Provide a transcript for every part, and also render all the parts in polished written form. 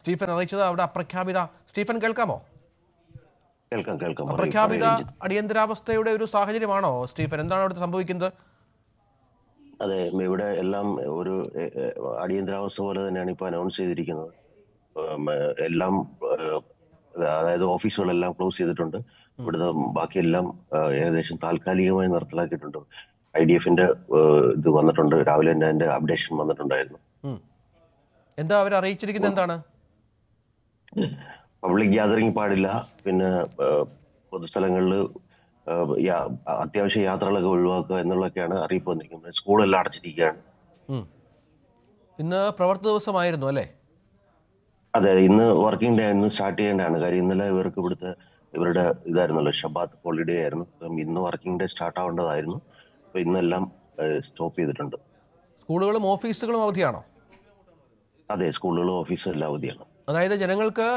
Stephen അറിയിച്ചത്. അവിടെ അപ്രഖ്യാപിത Stephen കേൾക്കാമോ? കേൾക്കാം കേൾക്കാം. അപ്രഖ്യാപിത അടിയന്തരാവസ്ഥയുടെ ഒരു സാഹചര്യമാണോ സ്റ്റീഫൻ? എന്താണ് അവിടെ സംഭവിക്കുന്നത്? അതെ, ഇവിടെ എല്ലാം ഒരു അടിയന്തരാവസ്ഥ പോലെ തന്നെയാണ് ഇപ്പോൾ അനൗൺസ് ചെയ്തിരിക്കുന്നത്. എല്ലാം അതായത് ഓഫീസുകളെല്ലാം ക്ലോസ് ചെയ്തിട്ടുണ്ട്. ഇവിടുത്തെ ബാക്കിയെല്ലാം ഏകദേശം താൽക്കാലികമായി നിർത്തലാക്കിയിട്ടുണ്ട്. IDF-ന്റെ ഇത് വന്നിട്ടുണ്ട്. രാവിലെ തന്നെ അതിന്റെ അപ്ഡേഷൻ വന്നിട്ടുണ്ടായിരുന്നു. എന്താ അവർ അറിയിച്ചിരിക്കുന്നത്? എന്താണ്? പബ്ലിക് ഗ്യാതറിംഗ് പാടില്ല, പിന്നെ പൊതുസ്ഥലങ്ങളിൽ അത്യാവശ്യ യാത്രകളൊക്കെ ഒഴിവാക്കുക എന്നുള്ളതൊക്കെയാണ് അറിയിപ്പ് വന്നിരിക്കുന്നത്. സ്കൂളെല്ലാം അടച്ചിരിക്കുകയാണ്. ഇന്ന് പ്രവൃത്തി ദിവസമായിരുന്നു അല്ലേ? അതെ, ഇന്ന് വർക്കിംഗ് ഡേ ആയിരുന്നു. സ്റ്റാർട്ട് ചെയ്യേണ്ടതാണ്. കാര്യം ഇന്നലെ ഇവരുടെ ഇതായിരുന്നല്ലോ, ഷബാത്ത് ഹോളിഡേ ആയിരുന്നു. ഇന്ന് വർക്കിംഗ് ഡേ സ്റ്റാർട്ട് ആവേണ്ടതായിരുന്നു. അപ്പൊ ഇന്നെല്ലാം സ്റ്റോപ്പ് ചെയ്തിട്ടുണ്ട്. സ്കൂളുകളും ഓഫീസുകളും അവധിയാണോ? അതെ, സ്കൂളുകളും ഓഫീസും എല്ലാം അവധിയാണ്. അതായത് ജനങ്ങൾക്ക്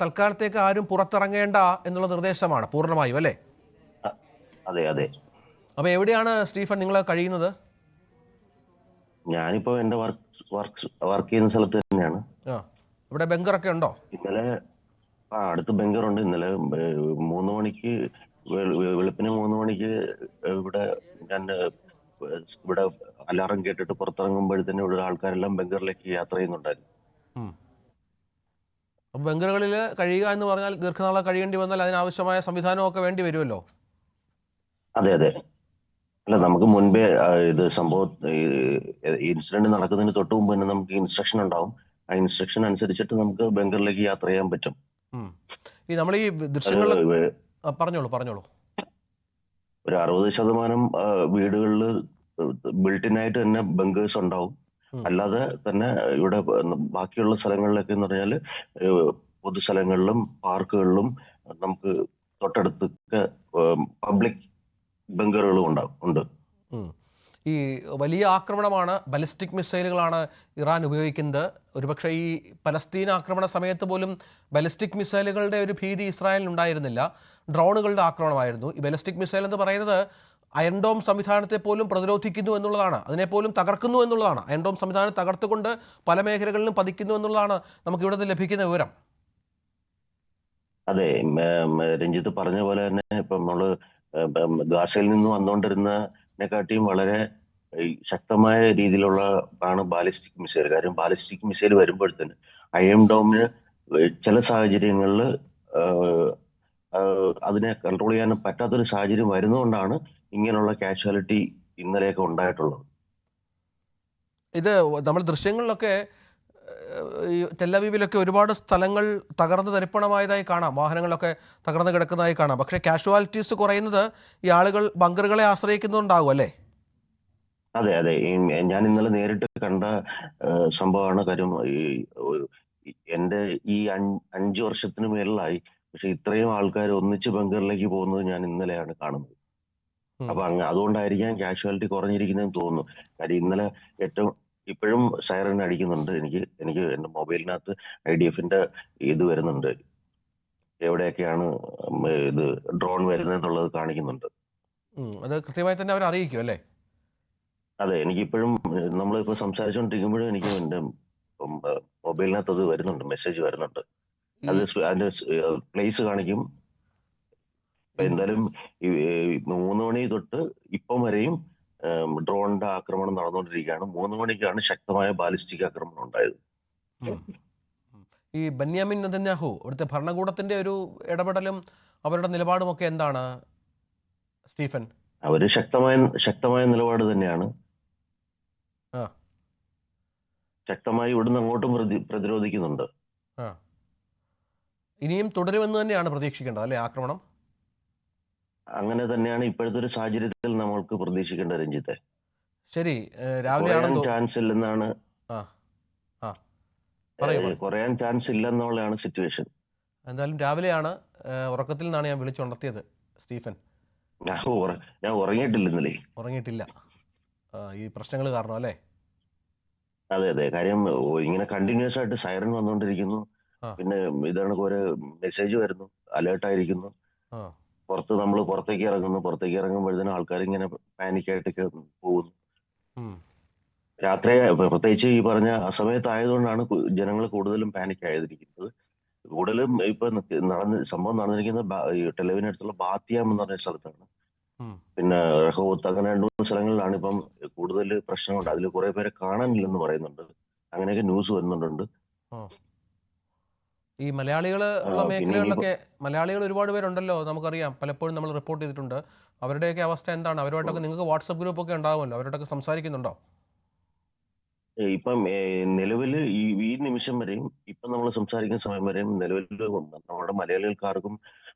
തൽക്കാലത്തേക്ക് ആരും പുറത്തിറങ്ങേണ്ട എന്നുള്ള നിർദ്ദേശമാണ് പൂർണ്ണമായും അല്ലേ? അതെ അതെ. അപ്പൊ എവിടെയാണ് സ്റ്റീഫൻ നിങ്ങൾ കഴിയുന്നത്? ഞാനിപ്പോ എന്റെ വർക്ക് ചെയ്യുന്ന സ്ഥലത്ത് തന്നെയാണ്. ഇവിടെ ബങ്കറൊക്കെ ഉണ്ടോ? ഇന്നലെ അടുത്ത് ബങ്കറുണ്ട്. ഇന്നലെ 3 മണിക്ക് വെളുപ്പിന് 3 മണിക്ക് ഇവിടെ അലാറം കേട്ടിട്ട് പുറത്തിറങ്ങുമ്പോഴത്തേനും ഇവിടെ ആൾക്കാരെല്ലാം ബങ്കറിലേക്ക് യാത്ര ചെയ്യുന്നുണ്ടായിരുന്നു. അപ്പൊ ബങ്കറുകളിൽ കഴിയുക എന്ന് പറഞ്ഞാൽ ദീർഘനാളെ കഴിയേണ്ടി വന്നാൽ അതിനാവശ്യമായ സംവിധാനമൊക്കെ വേണ്ടി വരുമല്ലോ. അതെ അതെ. അല്ല, നമുക്ക് മുൻപേ ഇത് സംഭവം ഇൻസിഡന്റ് നടക്കുന്നതിന് തൊട്ട് മുമ്പ് തന്നെ നമുക്ക് ഇൻസ്ട്രക്ഷൻ ഉണ്ടാവും. ആ ഇൻസ്ട്രക്ഷൻ അനുസരിച്ചിട്ട് നമുക്ക് ബങ്കറിലേക്ക് യാത്ര ചെയ്യാൻ പറ്റും. ഈ നമ്മൾ ഈ ദൃശ്യങ്ങൾ പറഞ്ഞോളൂ. ഒരു 60% വീടുകളിൽ ബിൽറ്റിനായിട്ട് തന്നെ ബങ്കേഴ്സ് ഉണ്ടാവും. അല്ലാതെ തന്നെ ഇവിടെ ബാക്കിയുള്ള സ്ഥലങ്ങളിലൊക്കെ എന്ന് പറഞ്ഞാൽ പൊതുസ്ഥലങ്ങളിലും പാർക്കുകളിലും നമുക്ക് തൊട്ടടുത്തൊക്കെ പബ്ലിക് ബങ്കറുകളും ഉണ്ട്. ഈ വലിയ ആക്രമണമാണ്, ബാലിസ്റ്റിക് മിസൈലുകളാണ് ഇറാൻ ഉപയോഗിക്കുന്നത്. ഒരുപക്ഷെ ഈ പലസ്തീൻ ആക്രമണ സമയത്ത് പോലും ബാലിസ്റ്റിക് മിസൈലുകളുടെ ഒരു ഭീതി ഇസ്രായേലിന് ഉണ്ടായിരുന്നില്ല. ഡ്രോണുകളുടെ ആക്രമണമായിരുന്നു. ഈ ബാലിസ്റ്റിക് മിസൈൽ എന്ന് പറയുന്നത് അയൺഡോം സംവിധാനത്തെ പോലും പ്രതിരോധിക്കുന്നു എന്നുള്ളതാണ്, അതിനെപ്പോലും തകർക്കുന്നു എന്നുള്ളതാണ്. അയൺഡോം സംവിധാനം തകർത്തുകൊണ്ട് പല മേഖലകളിലും പതിക്കുന്നു എന്നുള്ളതാണ് നമുക്ക് ഇവിടെ നിന്ന് ലഭിക്കുന്ന വിവരം. അതെ, രഞ്ജിത്ത് പറഞ്ഞ പോലെ തന്നെ ഇപ്പം നമ്മള് ഗാസയിൽ നിന്ന് വന്നുകൊണ്ടിരുന്നതിനെക്കാട്ടിയും വളരെ ശക്തമായ രീതിയിലുള്ള ആണ് ബാലിസ്റ്റിക് മിസൈൽ. കാര്യം ബാലിസ്റ്റിക് മിസൈൽ വരുമ്പോഴത്തേന് അയൺ ഡോമിന് ചില സാഹചര്യങ്ങളിൽ അതിനെ കൺട്രോൾ ചെയ്യാൻ പറ്റാത്തൊരു സാഹചര്യം വരുന്നതുകൊണ്ടാണ് ഇങ്ങനെയുള്ള കാഷ്വാലിറ്റി ഇന്നലെയൊക്കെ ഉണ്ടായിട്ടുള്ളത്. ഇത് നമ്മൾ ദൃശ്യങ്ങളിലൊക്കെ ഈ ടെല്ലവീവിലൊക്കെ ഒരുപാട് സ്ഥലങ്ങൾ തകർന്ന് തരിപ്പണമായതായി കാണാം, വാഹനങ്ങളൊക്കെ തകർന്ന് കിടക്കുന്നതായി കാണാം. പക്ഷേ കാഷ്വാലിറ്റീസ് കുറയുന്നത് ഈ ആളുകൾ ബങ്കറുകളെ ആശ്രയിക്കുന്നുണ്ടാകും അല്ലേ? അതെ അതെ. ഞാൻ ഇന്നലെ നേരിട്ട് കണ്ട സംഭവമാണ്. കാര്യം എൻ്റെ ഈ 5 വർഷത്തിന് മേളിലായി. പക്ഷെ ഇത്രയും ആൾക്കാർ ഒന്നിച്ച് ബങ്കറിലേക്ക് പോകുന്നത് ഞാൻ ഇന്നലെയാണ് കാണുന്നത്. അപ്പൊ അതുകൊണ്ടായിരിക്കാം കാഷ്വാലിറ്റി കുറഞ്ഞിരിക്കുന്നതെന്ന് തോന്നുന്നു. കാര്യം ഇന്നലെ ഇപ്പോഴും സൈറൻ അടിക്കുന്നുണ്ട്. എനിക്ക് എൻ്റെ മൊബൈലിനകത്ത് IDF-ന്റെ ഇത് വരുന്നുണ്ട്, എവിടെയൊക്കെയാണ് ഇത് ഡ്രോൺ വരുന്നതെന്നുള്ളത് കാണിക്കുന്നുണ്ട്. അത് കൃത്യമായി തന്നെ അവർ അറിയിക്കും അല്ലേ? അതെ, എനിക്കിപ്പോഴും നമ്മളിപ്പോൾ സംസാരിച്ചുകൊണ്ടിരിക്കുമ്പോഴും എനിക്ക് എൻ്റെ മൊബൈലിനകത്ത് അത് വരുന്നുണ്ട്, മെസ്സേജ് വരുന്നുണ്ട്. അത് അതിന്റെ പ്ലേസ് കാണിക്കും. എന്തായാലും 3 മണി തൊട്ട് ഇപ്പം വരെയും ഡ്രോണിന്റെ ആക്രമണം നടന്നുകൊണ്ടിരിക്കുകയാണ്. 3 മണിക്കാണ് ശക്തമായ ബാലിസ്റ്റിക് ആക്രമണം ഉണ്ടായത്. ഈ ബെന്യാമിൻ നെതന്യാഹു ഇവിടുത്തെ ഭരണകൂടത്തിന്റെ ഒരു ഇടപെടലും അവരുടെ നിലപാടും ഒക്കെ എന്താണ് സ്റ്റീഫൻ? അവര് ശക്തമായ നിലപാട് തന്നെയാണ്. ശക്തമായി ഇവിടുന്ന് അങ്ങോട്ടും പ്രതിരോധിക്കുന്നുണ്ട്. ഇനിയും തുടരുമെന്ന് തന്നെയാണ് പ്രതീക്ഷിക്കേണ്ടത് അല്ലെ ആക്രമണം? അങ്ങനെ തന്നെയാണ് ഇപ്പോഴത്തെ ഒരു സാഹചര്യത്തിൽ നമ്മൾക്ക് പ്രതീക്ഷിക്കേണ്ടത് രഞ്ജിത്തെ. ശരി, രാവിലെ ചാൻസ് ഇല്ലെന്നാണ്, കുറയാൻ ചാൻസ് ഇല്ലെന്നുള്ളതാണ് സിറ്റുവേഷൻ. എന്തായാലും രാവിലെയാണ്, ഉറക്കത്തിൽ നിന്നാണ് ഞാൻ വിളിച്ചുണർത്തിയത് സ്റ്റീഫൻ. ഞാൻ ഉറങ്ങിയിട്ടില്ല ഇന്നലെ. ഉറങ്ങിയിട്ടില്ല ഈ പ്രശ്നങ്ങൾ കാരണം അല്ലേ? അതെ അതെ. കാര്യം ഇങ്ങനെ കണ്ടിന്യൂസ് ആയിട്ട് സൈറൻ വന്നുകൊണ്ടിരിക്കുന്നു. പിന്നെ ഇതാണ് കുറെ മെസ്സേജ് വരുന്നു, അലേർട്ടായിരിക്കുന്നു. നമ്മൾ പുറത്തേക്ക് ഇറങ്ങുമ്പോഴത്തേനും ആൾക്കാർ ഇങ്ങനെ പാനിക്കായിട്ടൊക്കെ പോകുന്നു. രാത്രി പ്രത്യേകിച്ച് ഈ പറഞ്ഞ ആ സമയത്തായതുകൊണ്ടാണ് ജനങ്ങൾ കൂടുതലും പാനിക് ആയിരിക്കുന്നത്. കൂടുതലും ഇപ്പൊ സംഭവം നടന്നിരിക്കുന്നത് ഈ ടെലവിനടുത്തുള്ള ബാത്തിയാം എന്ന് പറഞ്ഞ സ്ഥലത്താണ്. ഉം. പിന്നെ റഹോവത്ത് അങ്ങനെ 2-3 സ്ഥലങ്ങളിലാണ് ഇപ്പം കൂടുതൽ പ്രശ്നമുണ്ട്. അതിൽ കുറെ പേരെ കാണാനില്ലെന്ന് പറയുന്നുണ്ട്. അങ്ങനെയൊക്കെ ന്യൂസ് വരുന്നുണ്ട്. ആ. ഈ മലയാളികൾ ഉള്ള പിന്നെ ഇനിയിപ്പോ മേഖലകളിലൊക്കെ മലയാളികൾ ഒരുപാട് പേരുണ്ടല്ലോ, നമുക്കറിയാം, പലപ്പോഴും നമ്മൾ റിപ്പോർട്ട് ചെയ്തിട്ടുണ്ട്. അവരുടെയൊക്കെ അവസ്ഥ എന്താണ്? അവരുമായിട്ടൊക്കെ നിങ്ങൾക്ക് വാട്സപ്പ് ഗ്രൂപ്പൊക്കെ ഉണ്ടാവുമല്ലോ, അവരോടൊക്കെ സംസാരിക്കുന്നുണ്ടോ? ഇപ്പം നിലവിൽ ഈ നിമിഷം വരെയും ഇപ്പം നമ്മൾ സംസാരിക്കുന്ന സമയം വരെയും നിലവിൽ നമ്മുടെ മലയാളികൾക്കാർക്കും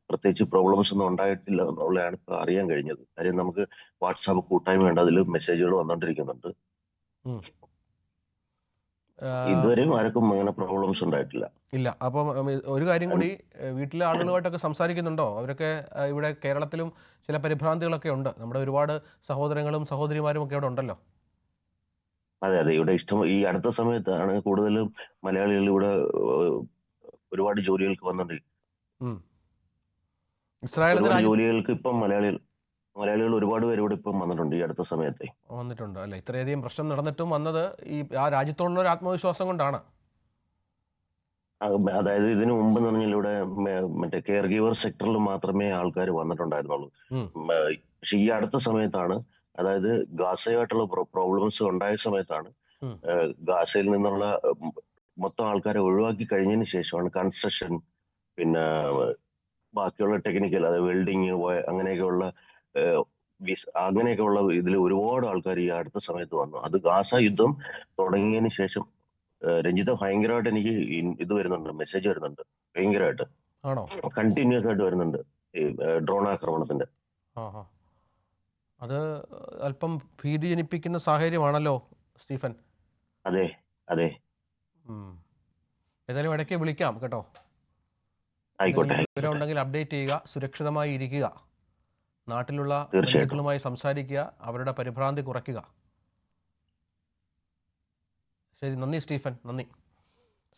പ്രത്യേകിച്ച് പ്രോബ്ലംസ് ഒന്നും ഉണ്ടായിട്ടില്ല എന്നുള്ളതാണ് ഇപ്പൊ അറിയാൻ കഴിഞ്ഞത്. കാര്യം നമുക്ക് വാട്സാപ്പ് കൂട്ടായ്മയുണ്ട്, അതിൽ മെസ്സേജുകൾ വന്നുകൊണ്ടിരിക്കുന്നുണ്ട്. ഉം. ആ, ഇതുവരെയും ആർക്കും അങ്ങനെ പ്രോബ്ലംസ് ഉണ്ടായിട്ടില്ല. ഇല്ല. അപ്പം ഒരു കാര്യം കൂടി, വീട്ടിലെ ആളുകളുമായിട്ടൊക്കെ സംസാരിക്കുന്നുണ്ടോ? അവരൊക്കെ ഇവിടെ കേരളത്തിലും ചില പരിഭ്രാന്തികളൊക്കെ ഉണ്ട്. നമ്മുടെ ഒരുപാട് സഹോദരങ്ങളും സഹോദരിമാരും ഒക്കെ ഇവിടെ ഉണ്ടല്ലോ. അതെ അതെ, ഇവിടെ ഈ അടുത്ത സമയത്താണ് കൂടുതലും മലയാളികൾ ഇവിടെ ഒരുപാട് ജോലികൾക്ക് വന്നിട്ടുണ്ട്. ഉം. ഇസ്രായേൽ എന്ന ഒരുപാട് രാജ്യം ജോലികൾക്ക് ഇപ്പം മലയാളികൾ ഒരുപാട് പേര് ഇവിടെ ഇപ്പം വന്നിട്ടുണ്ട് ഈ അടുത്ത സമയത്തെ. വന്നിട്ടുണ്ട് അല്ലേ? ഇത്രയധികം പ്രശ്നം നടന്നിട്ടും വന്നത് ആ രാജ്യത്തോടുള്ള ഒരു ആത്മവിശ്വാസം കൊണ്ടാണ്. അതായത് ഇതിനു മുമ്പ് എന്ന് പറഞ്ഞാൽ ഇവിടെ മറ്റേ കെയർ ഗീവർ സെക്ടറിൽ മാത്രമേ ആൾക്കാർ വന്നിട്ടുണ്ടായിരുന്നുള്ളൂ. ഉം. പക്ഷെ ഈ അടുത്ത സമയത്താണ്, അതായത് ഗാസയുമായിട്ടുള്ള പ്രോബ്ലംസ് ഉണ്ടായ സമയത്താണ് ഉം. ഗാസയിൽ നിന്നുള്ള മൊത്തം ആൾക്കാരെ ഒഴിവാക്കി കഴിഞ്ഞതിന് ശേഷമാണ് കൺസ്ട്രക്ഷൻ, പിന്നെ ബാക്കിയുള്ള ടെക്നിക്കൽ, അതായത് വെൽഡിങ് അങ്ങനെയൊക്കെയുള്ള അങ്ങനെയൊക്കെയുള്ള ഇതിൽ ഒരുപാട് ആൾക്കാർ ഈ അടുത്ത സമയത്ത് വന്നു. അത് ഗാസ യുദ്ധം തുടങ്ങിയതിന് ശേഷം രഞ്ജിത ഭയങ്കരമായിട്ട് എനിക്ക് ഇത് വരുന്നുണ്ട്, മെസ്സേജ് വരുന്നുണ്ട് ഭയങ്കരമായിട്ട്, ആണോ? കണ്ടിന്യൂസ് ആയിട്ട് വരുന്നുണ്ട് ഈ ഡ്രോൺ ആക്രമണത്തിന്റെ. ആ ആ അത് അല്പം ഭീതി ജനിപ്പിക്കുന്ന സാഹചര്യമാണല്ലോ സ്റ്റീഫൻ. അതെ അതെ, ഉം. ഏതായാലും ഇടയ്ക്ക് വിളിക്കാം കേട്ടോ. ആയിക്കോട്ടെ എന്തെങ്കിലും വിവരം ഉണ്ടെങ്കിൽ അപ്ഡേറ്റ് ചെയ്യുക. സുരക്ഷിതമായി ഇരിക്കുക. നാട്ടിലുള്ള തീർച്ചയായിട്ടും. ബന്ധുക്കളുമായി സംസാരിക്കുക. അവരുടെ പരിഭ്രാന്തി കുറയ്ക്കുക. ശരി, നന്ദി സ്റ്റീഫൻ, നന്ദി.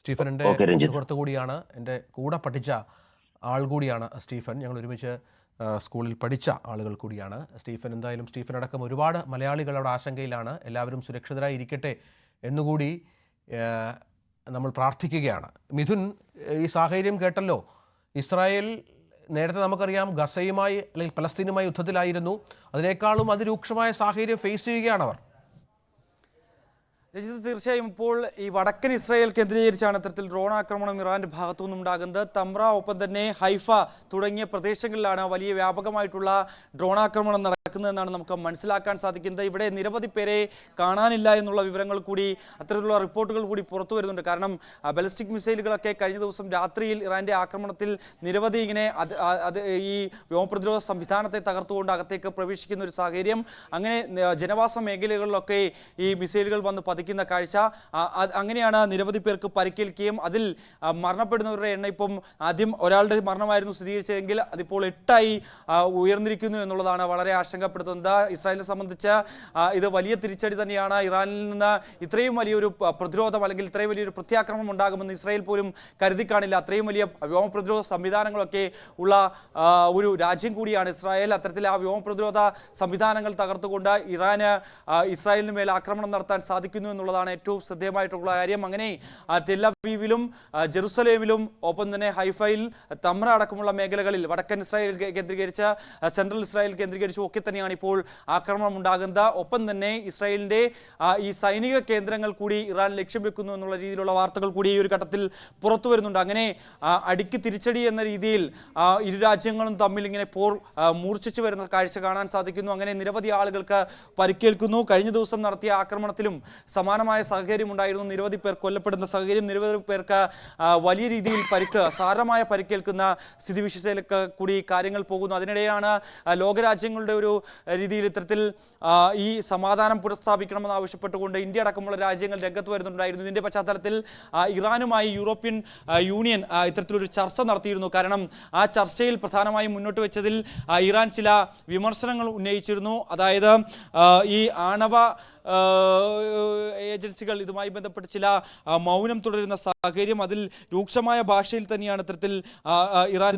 സ്റ്റീഫൻ എൻ്റെ ഓക്കെ രഞ്ജിത്ത്. സുഹൃത്ത് കൂടിയാണ്, എൻ്റെ കൂടെ പഠിച്ച ആൾ കൂടിയാണ് സ്റ്റീഫൻ. ഞങ്ങൾ ഒരുമിച്ച് സ്കൂളിൽ പഠിച്ച ആളുകൾ കൂടിയാണ് സ്റ്റീഫൻ. എന്തായാലും സ്റ്റീഫൻ അടക്കം ഒരുപാട് മലയാളികൾ അവിടെ ആശങ്കയിലാണ്. എല്ലാവരും സുരക്ഷിതരായി ഇരിക്കട്ടെ എന്നുകൂടി നമ്മൾ പ്രാർത്ഥിക്കുകയാണ്. മിഥുൻ, ഈ സാഹചര്യം കേട്ടല്ലോ. ഇസ്രായേൽ നേരത്തെ നമുക്കറിയാം ഗസയുമായി അല്ലെങ്കിൽ പലസ്തീനുമായി യുദ്ധത്തിലായിരുന്നു. അതിനേക്കാളും അതിരൂക്ഷമായ സാഹചര്യം ഫേസ് ചെയ്യുകയാണ് അവർ. രജിത്, തീർച്ചയായും ഇപ്പോൾ ഈ വടക്കൻ ഇസ്രായേൽ കേന്ദ്രീകരിച്ചാണ് ഇത്തരത്തിൽ ഡ്രോൺ ആക്രമണം ഇറാന്റെ ഭാഗത്തു നിന്നുണ്ടാകുന്നത്. തമ്ര, ഒപ്പം തന്നെ ഹൈഫ തുടങ്ങിയ പ്രദേശങ്ങളിലാണ് വലിയ വ്യാപകമായിട്ടുള്ള ഡ്രോൺ ആക്രമണം നടക്കുന്നതെന്നാണ് നമുക്ക് മനസ്സിലാക്കാൻ സാധിക്കുന്നത്. ഇവിടെ നിരവധി പേരെ കാണാനില്ല എന്നുള്ള വിവരങ്ങൾ കൂടി, അത്തരത്തിലുള്ള റിപ്പോർട്ടുകൾ കൂടി പുറത്തു വരുന്നുണ്ട്. കാരണം ബലിസ്റ്റിക് മിസൈലുകളൊക്കെ കഴിഞ്ഞ ദിവസം രാത്രിയിൽ ഇറാന്റെ ആക്രമണത്തിൽ നിരവധി ഇങ്ങനെ ഈ വ്യോമപ്രതിരോധ സംവിധാനത്തെ തകർത്തുകൊണ്ട് അകത്തേക്ക് പ്രവേശിക്കുന്ന ഒരു സാഹചര്യം, അങ്ങനെ ജനവാസ മേഖലകളിലൊക്കെ ഈ മിസൈലുകൾ വന്ന് പതിക്കുന്ന കാഴ്ച, അങ്ങനെയാണ് നിരവധി പേർക്ക് പരിക്കേൽക്കുകയും അതിൽ മരണപ്പെടുന്നവരുടെ എണ്ണം ഇപ്പം ആദ്യം ഒരാളുടെ മരണമായിരുന്നു സ്ഥിരീകരിച്ചതെങ്കിൽ അതിപ്പോൾ 8ആയി ഉയർന്നിരിക്കുന്നു എന്നുള്ളതാണ് വളരെ ആശങ്കപ്പെടുത്തുന്നത്. ഇസ്രായേലിനെ സംബന്ധിച്ച് ഇത് വലിയ തിരിച്ചടി തന്നെയാണ്. ഇറാനിൽ നിന്ന് ഇത്രയും വലിയൊരു പ്രതിരോധം അല്ലെങ്കിൽ ഇത്രയും വലിയൊരു പ്രത്യാക്രമണം ഉണ്ടാകുമെന്ന് ഇസ്രായേൽ പോലും കരുതി കാണില്ല. അത്രയും വലിയ വ്യോമ പ്രതിരോധ സംവിധാനങ്ങളൊക്കെ ഉള്ള ഒരു രാജ്യം കൂടിയാണ് ഇസ്രായേൽ. അത്തരത്തിൽ ആ വ്യോമ പ്രതിരോധ സംവിധാനങ്ങൾ തകർത്തുകൊണ്ട് ഇസ്രായേലിന് മേൽ ആക്രമണം നടത്താൻ സാധിക്കുന്നു എന്നുള്ളതാണ് ഏറ്റവും ശ്രദ്ധേയമായിട്ടുള്ള കാര്യം. അങ്ങനെ ടെൽ അവീവിലും ജെറുസലേമിലും ഒപ്പം തന്നെ ഹൈഫയിൽ, തമ്ര അടക്കമുള്ള മേഖലകളിൽ വടക്കൻ ഇസ്രായേൽ കേന്ദ്രീകരിച്ച്, സെൻട്രൽ ഇസ്രായേൽ കേന്ദ്രീകരിച്ചും ഒക്കെ തന്നെയാണ് ഇപ്പോൾ ആക്രമണം ഉണ്ടാകുന്നത്. ഒപ്പം തന്നെ ഇസ്രായേലിന്റെ ഈ സൈനിക കേന്ദ്രങ്ങൾ കൂടി ഇറാൻ ലക്ഷ്യം വെക്കുന്നു എന്നുള്ള രീതിയിലുള്ള വാർത്തകൾ കൂടി ഈ ഒരു ഘട്ടത്തിൽ പുറത്തു വരുന്നുണ്ട്. അങ്ങനെ അടിക്ക് തിരിച്ചടി എന്ന രീതിയിൽ ഇരു രാജ്യങ്ങളും തമ്മിൽ ഇങ്ങനെ മൂർച്ഛിച്ചു വരുന്ന കാഴ്ച കാണാൻ സാധിക്കുന്നു. അങ്ങനെ നിരവധി ആളുകൾക്ക് പരിക്കേൽക്കുന്നു. കഴിഞ്ഞ ദിവസം നടത്തിയ ആക്രമണത്തിലും സമാനമായ സാഹചര്യം ഉണ്ടായിരുന്നു. നിരവധി പേർ കൊല്ലപ്പെടുന്ന സാഹചര്യം, നിരവധി പേർക്ക് വലിയ രീതിയിൽ സാരമായ പരിക്കേൽക്കുന്ന സ്ഥിതിവിശേഷത്തിലേക്ക് കൂടി കാര്യങ്ങൾ പോകുന്നു. അതിനിടെയാണ് ലോകരാജ്യങ്ങളുടെ ഒരു രീതിയിൽ ഇത്തരത്തിൽ ഈ സമാധാനം പുനഃസ്ഥാപിക്കണമെന്ന് ആവശ്യപ്പെട്ടുകൊണ്ട് ഇന്ത്യ അടക്കമുള്ള രാജ്യങ്ങൾ രംഗത്ത് വരുന്നുണ്ടായിരുന്നു. ഇതിന്റെ പശ്ചാത്തലത്തിൽ ഇറാനുമായി യൂറോപ്യൻ യൂണിയൻ ഇത്തരത്തിലൊരു ചർച്ച നടത്തിയിരുന്നു. കാരണം ആ ചർച്ചയിൽ പ്രധാനമായും മുന്നോട്ട് വെച്ചതിൽ ഇറാൻ ചില വിമർശനങ്ങൾ ഉന്നയിച്ചിരുന്നു. അതായത് ഈ ആണവ ഏജൻസികൾ ഇതുമായി ബന്ധപ്പെട്ട് ചില മൗനം തുടരുന്ന സാഹചര്യം, അതിൽ രൂക്ഷമായ ഭാഷയിൽ തന്നെയാണ് ഇത്തരത്തിൽ ഇറാൻ